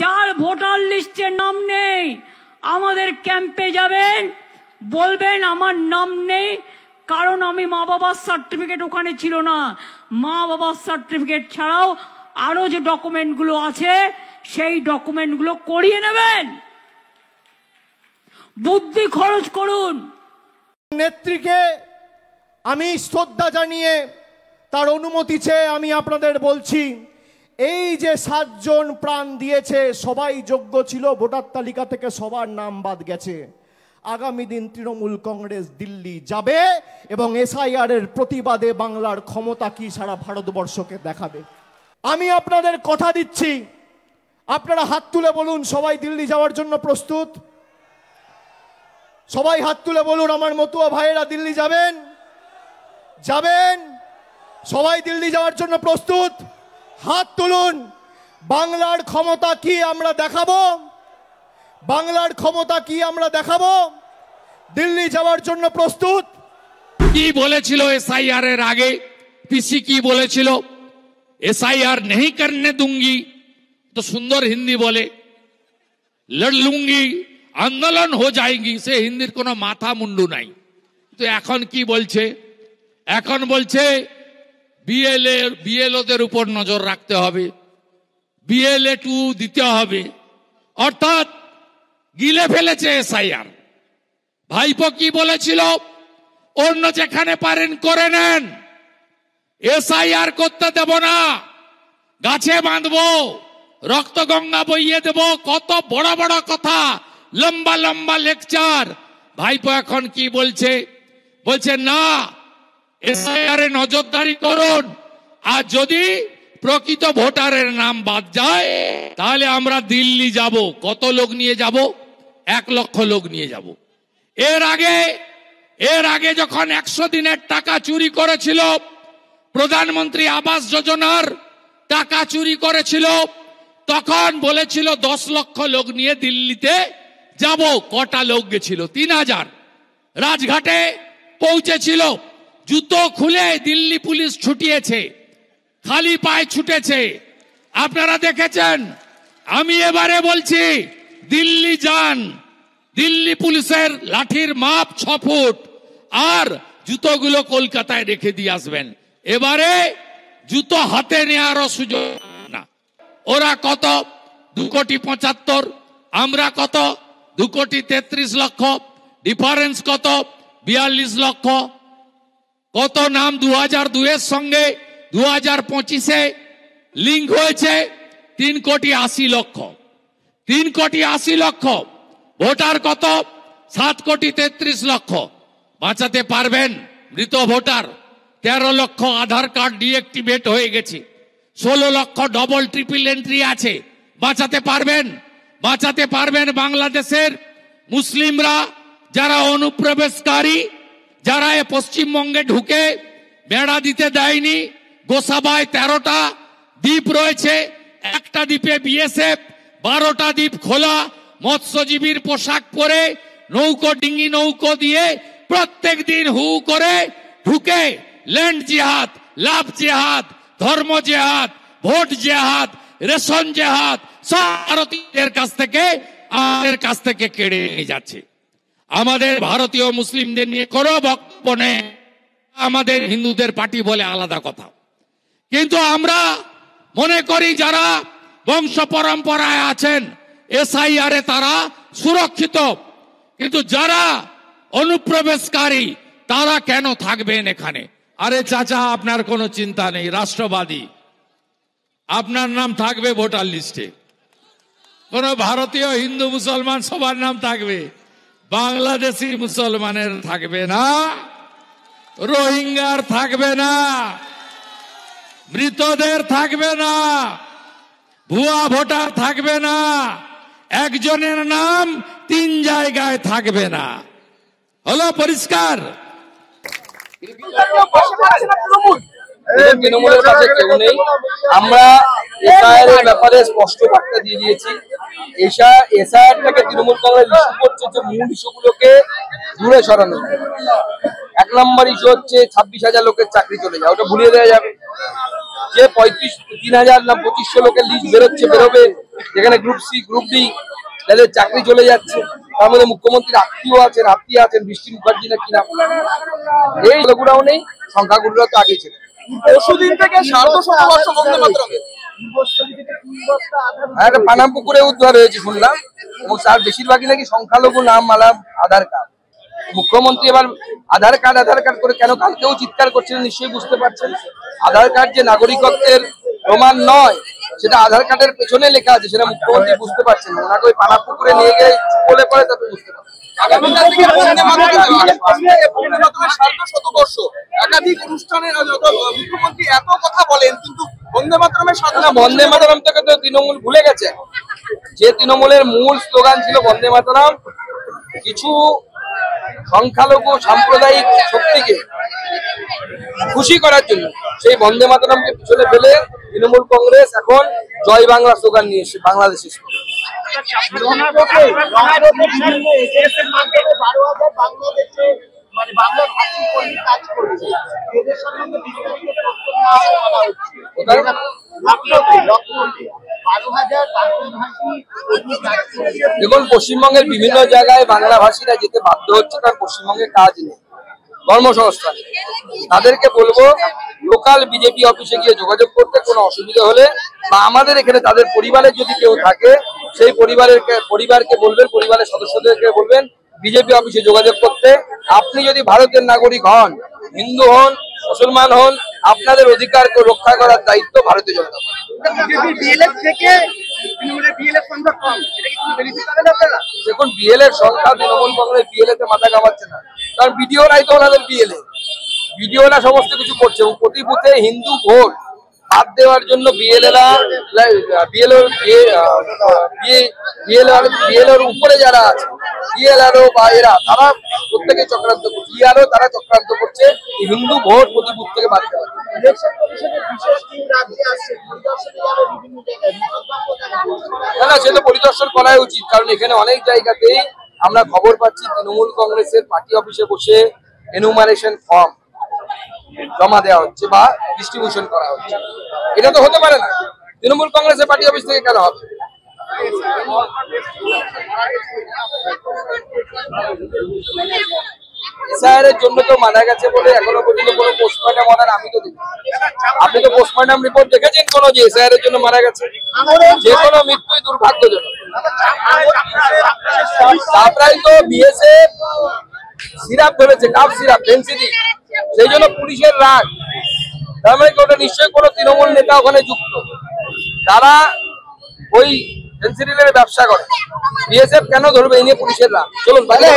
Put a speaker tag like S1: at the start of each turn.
S1: যার ভোটার লিস্টে নাম নেই আমাদের ক্যাম্পে যাবেন, বলবেন আমার নাম নেই, কারণ আমি মা বাবার সার্টিফিকেট ওখানে ছিল না। মা বাবার সার্টিফিকেট ছাড়াও আরো যে ডকুমেন্টগুলো আছে সেই ডকুমেন্টগুলো করিয়ে নেবেন। বুদ্ধি খরচ করুন।
S2: নেত্রীকে আমি শ্রদ্ধা জানিয়ে তার অনুমতি চেয়ে আমি আপনাদের বলছি, এই যে 7 জন প্রাণ দিয়েছে সবাই যোগ্য ছিল, ভোটার তালিকা থেকে সবার নাম বাদ গেছে। আগামী দিন তৃণমূল কংগ্রেস দিল্লি যাবে এবং এসআইআর এর প্রতিবাদে বাংলার ক্ষমতা কি সারা ভারতবর্ষকে দেখাবে। আমি আপনাদের কথা দিচ্ছি, আপনারা হাত তুলে বলুন সবাই দিল্লি যাওয়ার জন্য প্রস্তুত। সবাই হাত তুলে বলুন আমার মতুয়া ভাইয়েরা দিল্লি যাবেন, যাবেন সবাই দিল্লি যাওয়ার জন্য প্রস্তুত। হাত তুলুন। বাংলার ক্ষমতা কি আমরা দেখাবো, বাংলার ক্ষমতা কি আমরা দেখাবো। দিল্লি যাওয়ার জন্য প্রস্তুত।
S3: কি বলেছিল এসআইআর এর আগে? পিসি কি বলেছিল? एसआईआर नहीं करने दूंगी, तो सुंदर हिंदी बोले लड़ लूंगी, आंदोलन हो जाएगी, से हिंदी कोनो माथा मुंडू नहीं। तो এখন কি বলছে? এখন বলছে বিএলওদের উপর নজর রাখতে হবে, বিএলএ 2 দিতে হবে, অর্থাৎ গিলে ফেলেছে এসআইআর। ভাইপো কি বলেছিল? অন্য যেখানে পারেন করে নেন, এসআইআর করতে দেব না, গাছে বাঁধবো, রক্ত গঙ্গা বইয়ে দেব, কত বড় বড় কথা, লম্বা লম্বা লেকচার। ভাইপো এখন কি বলছে? বলছে না, এসআইআর এ নজরদারি করুন, আর যদি প্রকৃত ভোটারের নাম বাদ যায় তাহলে আমরা দিল্লি যাব। কত লোক নিয়ে যাব? 1 লক্ষ লোক নিয়ে যাব। এর আগে যখন 100 দিনের টাকা চুরি করেছিল, প্রধানমন্ত্রী আবাস যোজনার টাকা চুরি করেছিল, তখন বলেছিল 10 লক্ষ লোক নিয়ে দিল্লিতে যাব। কটা লোক গেছিল? 3000। রাজঘাটে পৌঁছেছিল, জুতো খুলে দিল্লি পুলিশ ছুটিয়েছে, খালি পায়ে ছুটেছে, আপনারা দেখেছেন। আমি এবারে বলছি দিল্লি যান, দিল্লি পুলিশের লাঠির মাপ 6 ফুট, আর জুতোগুলো কলকাতায় রেখে দিয়ে আসবেন। এবারে জুতো হাতে নেওয়ারও সুযোগ না। ওরা কত? 2,75,00,000, আমরা কত? 2,33,00,000। ডিফারেন্স কত? 42 লক্ষ। কত নাম 2002 এর সঙ্গে 2025-এ লিঙ্ক হয়েছে? 3,80,00,000। 3,80,00,000। ভোটার কত? 7,33,00,000। বাঁচাতে পারবেন? মৃত ভোটার 13 লক্ষ আধার কার্ড ডিএক্টিভেট হয়ে গেছে, 16 লক্ষ ডবল ট্রিপল এন্ট্রি আছে। বাঁচাতে পারবেন? বাঁচাতে পারবেন বাংলাদেশের মুসলিমরা যারা অনুপ্রবেশকারী, যারা পশ্চিমবঙ্গে ঢুকে বেড়া দিতে দেয়নি। গোসাবায় 13টা দ্বীপ রয়েছে, একটা দ্বীপে বিএসএফ, 12টা দ্বীপ খোলা, মৎস্যজীবীর পোশাক পরে নৌকো ডিঙ্গি নৌকো দিয়ে প্রত্যেক দিন হু করে ঢুকে ল্যান্ড জিহাদ, লাভ জিহাদ, ধর্ম জিহাদ, ভোট জিহাদ, রেশন জিহাদ সব ভারতীয়দের কাছ থেকে আমাদের কাছ থেকে কেড়ে নিয়ে যাচ্ছে। আমাদের ভারতীয় মুসলিমদের নিয়ে কোনো বক্তব্য নেই, আমাদের হিন্দুদের পার্টি বলে আলাদা কথা। কিন্তু আমরা মনে করি যারা বংশ পরম্পরায় আছেন এসআইআর এ তারা সুরক্ষিত, কিন্তু যারা অনুপ্রবেশকারী তারা কেন থাকবেন এখানে? আরে চাচা, আপনার কোনো চিন্তা নেই, রাষ্ট্রবাদী, আপনার নাম থাকবে ভোটার লিস্টে। কোন ভারতীয় হিন্দু মুসলমান সবার নাম থাকবে, বাংলাদেশি মুসলমানের থাকবে না, রোহিঙ্গার থাকবে না, মৃতদের থাকবে না, ভুয়া ভোটার থাকবে না, একজনের নাম 3 জায়গায় থাকবে না। হলো পরিষ্কার?
S4: তৃণমূলের কাছে কেউ নেই। আমরা এসআইআর এর ব্যাপারে স্পষ্ট বার্তা দিয়ে দিয়েছি। এসআইআরটাকে তৃণমূল কংগ্রেস ইস্যু করছে যে মূল ইস্যুগুলোকে দূরে সরানো। 1 নম্বর ইস্যু হচ্ছে 26,000 লোকের চাকরি চলে যায়, ওটা ভুলিয়ে দেওয়া যাবে। যে 3,000 না 2,500 লোকের লিস্ট বেরোবে, যেখানে গ্রুপ সি গ্রুপ ডি তাদের চাকরি চলে যাচ্ছে, তার মধ্যে মুখ্যমন্ত্রীর আত্মীয় আছেন বৃষ্টি মুখার্জি না কি নাম, এই লোকগুলাও নেই, সংখ্যাগুলো তো আগে ছিল।
S5: পরশুদিন থেকে সার্ধশতবর্ষ বন্দে মাতরমের
S4: পানাম পুকুরে উদ্ধার হয়েছে শুনলাম, এবং তার বেশিরভাগই নাকি সংখ্যালঘু নাম মালা আধার কার্ড। মুখ্যমন্ত্রী এবার আধার কার্ড করে কেন কালকেও চিৎকার করছিলেন নিশ্চয়ই বুঝতে পারছেন। আধার কার্ড যে নাগরিকত্বের প্রমাণ নয়, সেটা আধার কার্ডের পেছনে লেখা আছে, সেটা মুখ্যমন্ত্রী বুঝতে পারছেন। ওনাকে ওই পানাম পুকুরে নিয়ে গিয়ে বলে পরে তারপরে বুঝতে পারছেন।
S5: আগামীকাল থেকে বন্দে মাতরমের সার্ধশতবর্ষ, একাধিক অনুষ্ঠানে মুখ্যমন্ত্রী এত কথা বলেন, কিন্তু বন্দে মাতরমের সাধনা
S4: বন্দে মাতরম থেকে তো তৃণমূল ভুলে গেছে। যে তৃণমূলের মূল স্লোগান ছিল বন্দে মাতরম, কিছু সংখ্যালঘু সাম্প্রদায়িক শক্তিকে খুশি করার জন্য সেই বন্দে মাতরমকে পিছনে ফেলে তৃণমূল কংগ্রেস এখন জয় বাংলা স্লোগান নিয়ে এসেছে বাংলাদেশের। দেখুন, পশ্চিমবঙ্গের বিভিন্ন জায়গায় বাংলা ভাষীরা যেতে বাধ্য হচ্ছে, কারণ পশ্চিমবঙ্গে কাজ নেই, কর্মসংস্থান। তাদেরকে বলবো লোকাল বিজেপি অফিসে গিয়ে যোগাযোগ করতে, কোনো অসুবিধা হলে বা আমাদের এখানে তাদের পরিবারের যদি কেউ থাকে সেই পরিবারকে বলবেন, পরিবারের সদস্যদেরকে বলবেন বিজেপি অফিসে যোগাযোগ করতে। আপনি যদি ভারতের নাগরিক হন, হিন্দু হন, মুসলমান হন, আপনাদের অধিকারকে রক্ষা করার দায়িত্ব ভারতীয় জনতা পার্টি। দেখুন, বিএলএর সংখ্যা তৃণমূল কংগ্রেস বিএলএ তে মাথা কামাচ্ছে না, কারণ বিডিওরাই তো ওনাদের বিডিওরা সমস্ত কিছু করছে। এবং প্রতি বুথে হিন্দু ভোট হাত দেওয়ার জন্য বিএলওর উপরে যারা আছে, বিএলআরও বা এরা, তারা প্রত্যেকে চক্রান্ত করছে, তারা চক্রান্ত করছে হিন্দু ভোট প্রতি বুথ থেকে বাদ দেওয়া। না, সেটা পরিদর্শন করাই উচিত, কারণ এখানে অনেক জায়গাতেই আমরা খবর পাচ্ছি তৃণমূল কংগ্রেসের পার্টি অফিসে বসে এনুমারেশন ফর্ম জমা দেওয়া হচ্ছে বা ডিস্ট্রিবিউশন করা হচ্ছে। এটা তো হতে পারে না, তৃণমূল কংগ্রেসের পার্টি অফিস থেকে কেন হবে? এসআইআর জন্য তো মারা গেছে বলে এখনো পর্যন্ত কোনো পোস্টমর্টম অর্ডার আমি তো দিই। আপনি তো পোস্টমর্টম রিপোর্ট দেখেছেন কোনো যে এসআইআর এর জন্য মারা গেছে? যে কোনো মৃত্যুই দুর্ভাগ্যজনক। তারপরে তো বিএসএফ সিরাপ ধরেছে, কাপ সিরাপ, ফেন্সিডিল, সেই জন্য পুলিশের রাগ। তার মানে ওটা নিশ্চয়ই কোনো তৃণমূল নেতা ওখানে যুক্ত, তারা ওই ফেন্সিডিলের ব্যবসা করে। বিএসএফ কেন ধরবে এই নিয়ে পুলিশের রাগ। চলুন বাইরে।